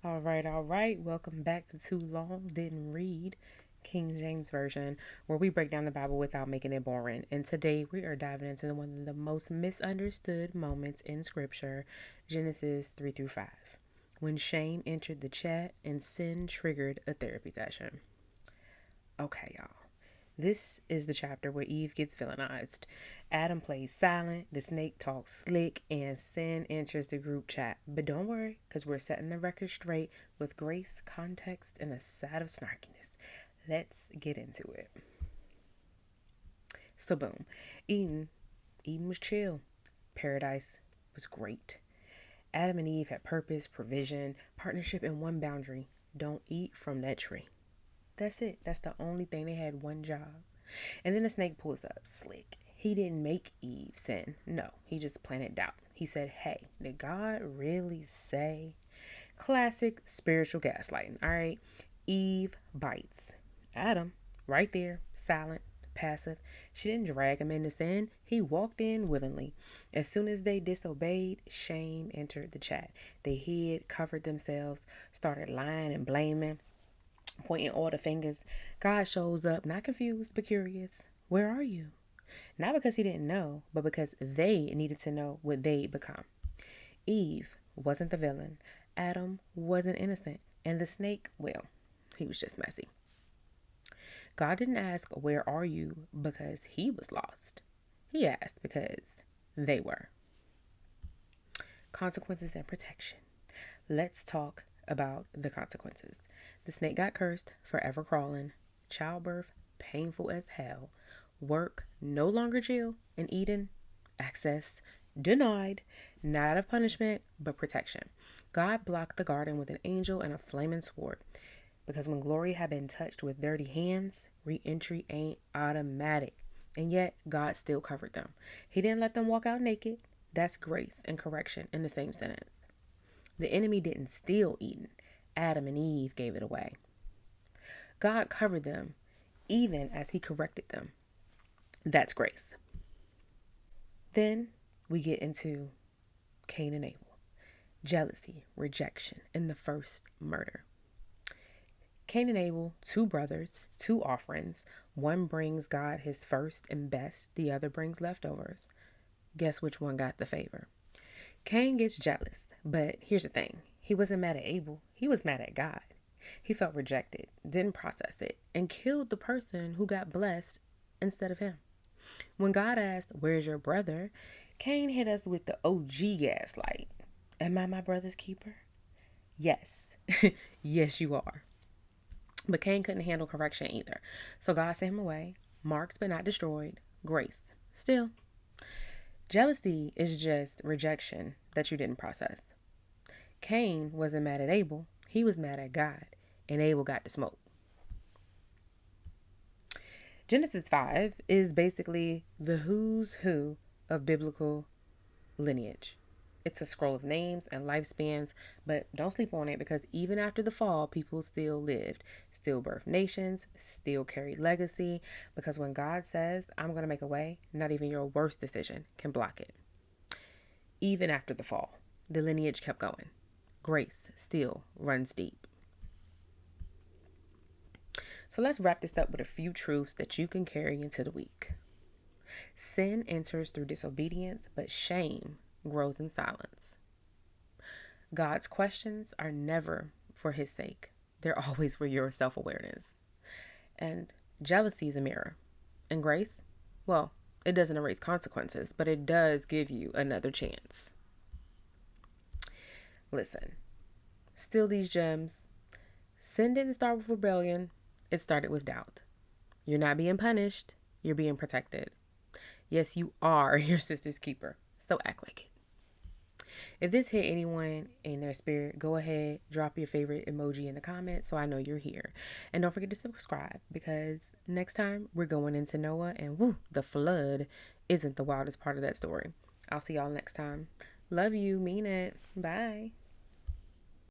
All right, all right. Welcome back to Too Long Didn't Read, King James Version, where we break down the Bible without making it boring. And today we are diving into one of the most misunderstood moments in Scripture, Genesis 3 through 5, when shame entered the chat and sin triggered a therapy session. Okay, y'all. This is the chapter where Eve gets villainized. Adam plays silent, the snake talks slick, and sin enters the group chat. But don't worry, because we're setting the record straight with grace, context, and a side of snarkiness. Let's get into it. So, boom. Eden. Eden was chill. Paradise was great. Adam and Eve had purpose, provision, partnership, and one boundary. Don't eat from that tree. That's it. That's the only thing. They had one job. And then the snake pulls up, slick. He didn't make Eve sin. No, he just planted doubt. He said, hey, did God really say? Classic spiritual gaslighting, all right? Eve bites. Adam, right there, silent, passive. She didn't drag him into sin. He walked in willingly. As soon as they disobeyed, shame entered the chat. They hid, covered themselves, started lying and blaming, pointing all the fingers. God shows up, not confused, but curious. Where are you? Not because he didn't know, but because they needed to know what they'd become. Eve wasn't the villain. Adam wasn't innocent. And the snake, well, he was just messy. God didn't ask, where are you? Because he was lost. He asked because they were. Consequences and protection. Let's talk about the consequences. The snake got cursed, forever crawling. Childbirth, painful as hell. Work, no longer jail. And Eden, access, denied. Not out of punishment, but protection. God blocked the garden with an angel and a flaming sword. Because when glory had been touched with dirty hands, re-entry ain't automatic. And yet, God still covered them. He didn't let them walk out naked. That's grace and correction in the same sentence. The enemy didn't steal Eden. Adam and Eve gave it away. God covered them even as he corrected them. That's grace. Then we get into Cain and Abel. Jealousy, rejection, and the first murder. Cain and Abel, two brothers, two offerings. One brings God his first and best. The other brings leftovers. Guess which one got the favor? Cain gets jealous, but here's the thing. He wasn't mad at Abel. He was mad at God. He felt rejected, didn't process it, and killed the person who got blessed instead of him. When God asked, where's your brother? Cain hit us with the OG gaslight. Am I my brother's keeper? Yes. Yes, you are. But Cain couldn't handle correction either. So God sent him away, marked but not destroyed, grace. Still, jealousy is just rejection that you didn't process. Cain wasn't mad at Abel. He was mad at God. And Abel got the smoke. Genesis 5 is basically the who's who of biblical lineage. It's a scroll of names and lifespans, but don't sleep on it because even after the fall, people still lived, still birthed nations, still carried legacy. Because when God says, I'm going to make a way, not even your worst decision can block it. Even after the fall, the lineage kept going. Grace still runs deep. So let's wrap this up with a few truths that you can carry into the week. Sin enters through disobedience, but shame grows in silence. God's questions are never for his sake. They're always for your self-awareness. And jealousy is a mirror. And grace, well, it doesn't erase consequences, but it does give you another chance. Listen, steal these gems. Sin didn't start with rebellion. It started with doubt. You're not being punished. You're being protected. Yes, you are your sister's keeper. So act like it. If this hit anyone in their spirit, go ahead, drop your favorite emoji in the comments so I know you're here. And don't forget to subscribe because next time we're going into Noah and woo, the flood isn't the wildest part of that story. I'll see y'all next time. Love you. Mean it. Bye.